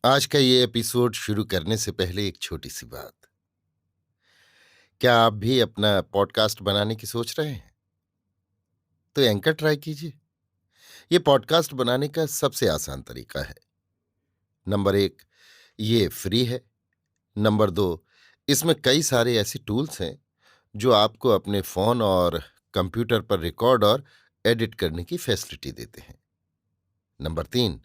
आज का ये एपिसोड शुरू करने से पहले एक छोटी सी बात। क्या आप भी अपना पॉडकास्ट बनाने की सोच रहे हैं? तो एंकर ट्राई कीजिए। ये पॉडकास्ट बनाने का सबसे आसान तरीका है। नंबर 1, ये फ्री है। नंबर 2, इसमें कई सारे ऐसे टूल्स हैं जो आपको अपने फोन और कंप्यूटर पर रिकॉर्ड और एडिट करने की फैसिलिटी देते हैं। नंबर 3,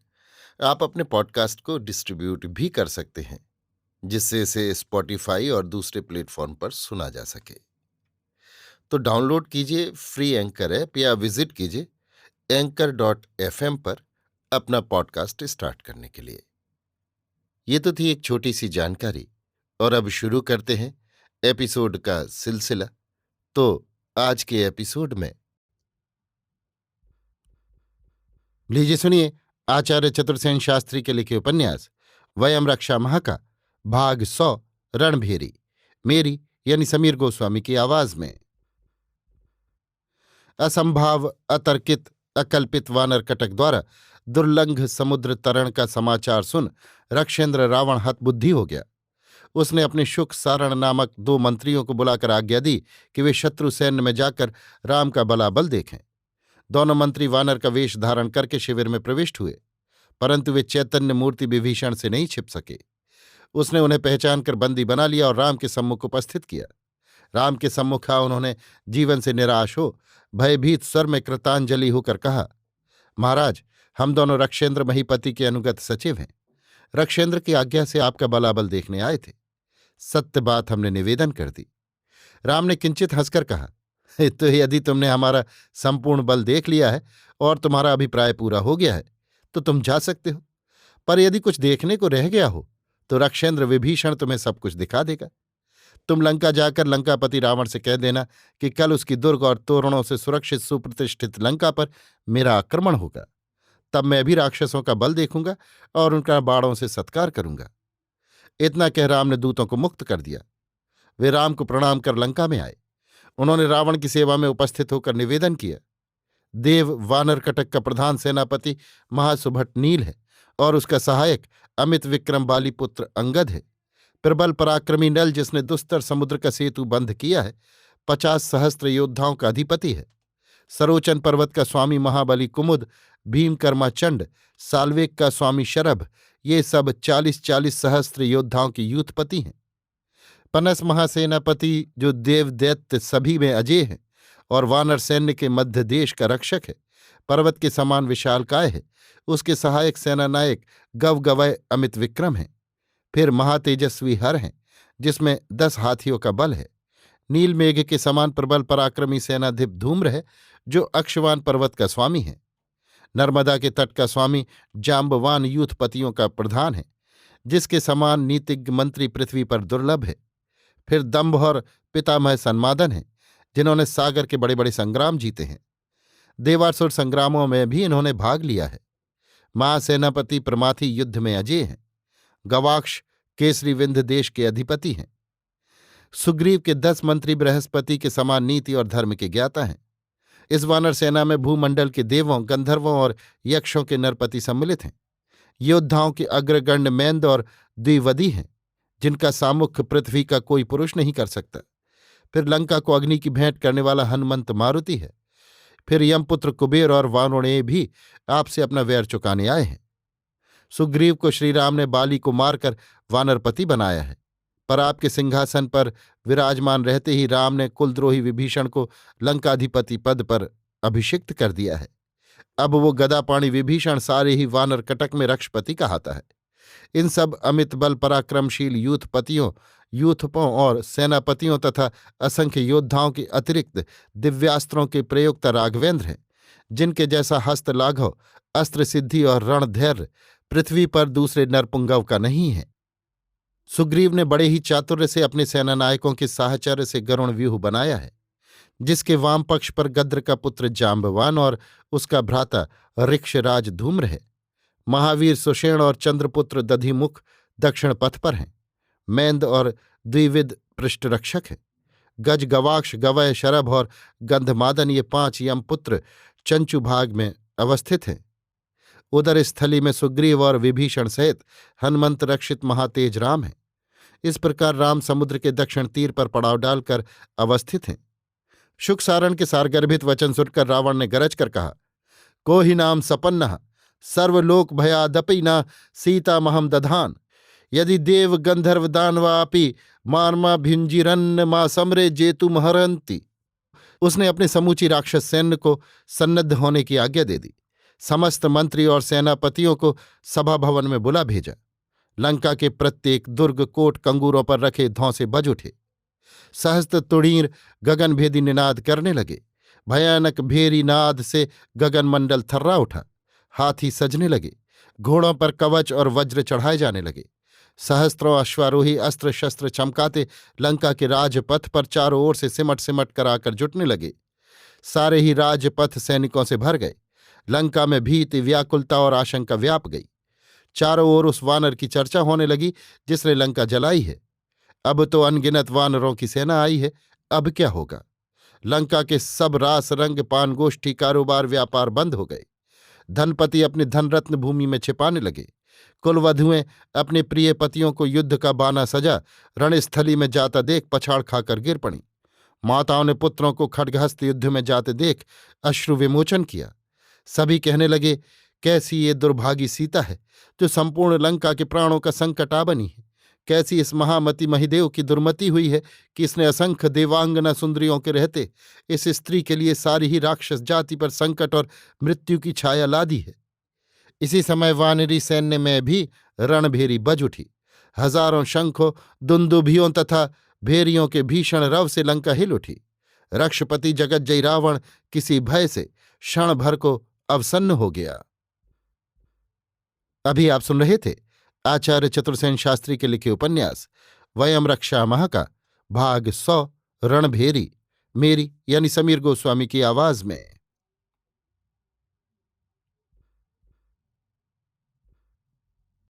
आप अपने पॉडकास्ट को डिस्ट्रीब्यूट भी कर सकते हैं, जिससे इसे स्पॉटिफाई और दूसरे प्लेटफॉर्म पर सुना जा सके। तो डाउनलोड कीजिए फ्री एंकर ऐप या विजिट कीजिए anchor.fm पर अपना पॉडकास्ट स्टार्ट करने के लिए। ये तो थी एक छोटी सी जानकारी, और अब शुरू करते हैं एपिसोड का सिलसिला। तो आज के एपिसोड में लीजिए सुनिए आचार्य चतुर्सेन शास्त्री के लिखे उपन्यास वयम रक्षा माह का भाग 100 रणभेरी, मेरी यानी समीर गोस्वामी की आवाज में। असंभाव अतर्कित अकल्पित वानर कटक द्वारा दुर्लंघ समुद्र तरण का समाचार सुन रक्षेंद्र रावण हतबुद्धि हो गया। उसने अपने शुक सारण नामक 2 मंत्रियों को बुलाकर आज्ञा दी कि वे शत्रु सैन्य में जाकर राम का बलाबल देखें। दोनों मंत्री वानर का वेश धारण करके शिविर में प्रविष्ट हुए, परंतु वे चैतन्य मूर्ति विभीषण से नहीं छिप सके। उसने उन्हें पहचान कर बंदी बना लिया और राम के सम्मुख उपस्थित किया। राम के सम्मुख आ उन्होंने जीवन से निराश हो भयभीत स्वर में कृतांजलि होकर कहा, महाराज, हम दोनों रक्षेंद्र महीपति के अनुगत सचिव हैं। रक्षेंद्र की आज्ञा से आपका बलाबल देखने आए थे। सत्य बात हमने निवेदन कर दी। राम ने किंचित हंसकर कहा, तो यदि तुमने हमारा संपूर्ण बल देख लिया है और तुम्हारा अभिप्राय पूरा हो गया है तो तुम जा सकते हो। पर यदि कुछ देखने को रह गया हो तो रक्षेंद्र विभीषण तुम्हें सब कुछ दिखा देगा। तुम लंका जाकर लंकापति रावण से कह देना कि कल उसकी दुर्ग और तोरणों से सुरक्षित सुप्रतिष्ठित लंका पर मेरा आक्रमण होगा। तब मैं भी राक्षसों का बल देखूंगा और उनका बाणों से सत्कार करूंगा। इतना कह राम ने दूतों को मुक्त कर दिया। वे राम को प्रणाम कर लंका में आए। उन्होंने रावण की सेवा में उपस्थित होकर निवेदन किया, देव वानर कटक का प्रधान सेनापति महासुभट नील है और उसका सहायक अमित विक्रम बाली पुत्र अंगद है। प्रबल पराक्रमी नल, जिसने दुस्तर समुद्र का सेतु बंध किया है, 50 सहस्त्र योद्धाओं का अधिपति है। सरोचन पर्वत का स्वामी महाबली कुमुद, भीमकर्मा चंड, साल्वेक का स्वामी शरभ, ये सब 40-40 सहस्त्र योद्धाओं के यूथपति हैं। पनस महासेनापति, जो देव दैत्य सभी में अजेय है और वानर सैन्य के मध्य देश का रक्षक है, पर्वत के समान विशालकाय है। उसके सहायक सेनानायक गवगवय अमित विक्रम है। फिर महातेजस्वी हर हैं, जिसमें 10 हाथियों का बल है। नील मेघ के समान प्रबल पराक्रमी सेनाधिप धूम्र है, जो अक्षवान पर्वत का स्वामी है। नर्मदा के तट का स्वामी जाम्बवान यूथपतियों का प्रधान है, जिसके समान नीतिज्ञ मंत्री पृथ्वी पर दुर्लभ है। फिर दंभ और पितामह सन्मादन है, जिन्होंने सागर के बड़े बड़े संग्राम जीते हैं। देवासुर संग्रामों में भी इन्होंने भाग लिया है। महासेनापति प्रमाथी युद्ध में अजेय हैं। गवाक्ष केसरी विंध्य देश के अधिपति हैं। सुग्रीव के 10 मंत्री बृहस्पति के समान नीति और धर्म के ज्ञाता हैं। इस वानर सेना में भूमंडल के देवों, गंधर्वों और यक्षों के नरपति सम्मिलित हैं। योद्धाओं के अग्रगण्य मैंद और द्विवदी हैं, जिनका सामुख्य पृथ्वी का कोई पुरुष नहीं कर सकता। फिर लंका को अग्नि की भेंट करने वाला हनुमंत मारुति है। फिर यमपुत्र कुबेर और वानोड़ेय भी आपसे अपना वैर चुकाने आए हैं। सुग्रीव को श्रीराम ने बाली को मारकर वानरपति बनाया है, पर आपके सिंहासन पर विराजमान रहते ही राम ने कुलद्रोही विभीषण को लंकाधिपति पद पर अभिषिक्त कर दिया है। अब वो गदापाणी विभीषण सारे ही वानर कटक में रक्षपति कहाता है। इन सब अमित बल पराक्रमशील यूथपतियों, यूथपों और सेनापतियों तथा असंख्य योद्धाओं के अतिरिक्त दिव्यास्त्रों के प्रयोक्ता राघवेंद्र हैं, जिनके जैसा हस्त लाघव, अस्त्र सिद्धि और रणधैर्य पृथ्वी पर दूसरे नरपुंगव का नहीं है। सुग्रीव ने बड़े ही चातुर्य से अपने सेनानायकों के साहचर्य से गरुण व्यूह बनाया है, जिसके वाम पक्ष पर गद्र का पुत्र जाम्बवान और उसका भ्राता ऋक्षराज धूम्र है। महावीर सुषेण और चंद्रपुत्र दधिमुख दक्षिण पथ पर हैं। मैंद और द्विविद पृष्ठरक्षक है। गज, गवाक्ष, गवय, शरभ और गंधमादन, ये 5 यमपुत्र चंचुभाग में अवस्थित हैं। उधर स्थली में सुग्रीव और विभीषण सहित हनुमंत रक्षित महातेज राम हैं। इस प्रकार राम समुद्र के दक्षिण तीर पर पड़ाव डालकर अवस्थित हैं। शुक सारण के सारगर्भित वचन सुनकर रावण ने गरज कर कहा, को ही नाम सपन्नः सर्वलोक भयादपि न सीता महम दधान यदि देव गंधर्व दानवापि मारमा भिंजिरन्न मा समरे जेतु महरंती। उसने अपने समूची राक्षस सैन्य को सन्नद्ध होने की आज्ञा दे दी। समस्त मंत्री और सेनापतियों को सभा भवन में बुला भेजा। लंका के प्रत्येक दुर्ग कोट कंगूरों पर रखे धौंसे बज उठे। सहस्त्र तुड़ीर गगनभेदी निनाद करने लगे। भयानक भेरी नाद से गगनमंडल थर्रा उठा। हाथी सजने लगे। घोड़ों पर कवच और वज्र चढ़ाए जाने लगे। सहस्त्रों अश्वारोही अस्त्र शस्त्र चमकाते लंका के राजपथ पर चारों ओर से सिमट सिमट कर आकर जुटने लगे। सारे ही राजपथ सैनिकों से भर गए। लंका में भीति व्याकुलता और आशंका व्याप गई। चारों ओर उस वानर की चर्चा होने लगी जिसने लंका जलाई है। अब तो अनगिनत वानरों की सेना आई है, अब क्या होगा। लंका के सब रास रंग पानगोष्ठी कारोबार व्यापार बंद हो गए। धनपति अपने धनरत्न भूमि में छिपाने लगे। कुलवधुएं अपने प्रिय पतियों को युद्ध का बाना सजा रणस्थली में जाता देख पछाड़ खाकर गिर पड़ी। माताओं ने पुत्रों को खड्गहस्त युद्ध में जाते देख अश्रु विमोचन किया। सभी कहने लगे, कैसी ये दुर्भागी सीता है जो संपूर्ण लंका के प्राणों का संकट आ बनी है। कैसी इस महामती महिदेव की दुर्मति हुई है कि इसने असंख्य देवांगना सुंदरियों के रहते इस स्त्री के लिए सारी ही राक्षस जाति पर संकट और मृत्यु की छाया ला दी है। इसी समय वानरी सैन्य में भी रणभेरी बज उठी। हजारों शंखों दुंदुभियों तथा भेरियों के भीषण रव से लंका हिल उठी। रक्षपति जगज्जयी रावण किसी भय से क्षण भर को अवसन्न हो गया। अभी आप सुन रहे थे आचार्य चतुर्सेन शास्त्री के लिखे उपन्यास वयम रक्षामः का भाग 100 रणभेरी, मेरी यानी समीर गोस्वामी की आवाज में।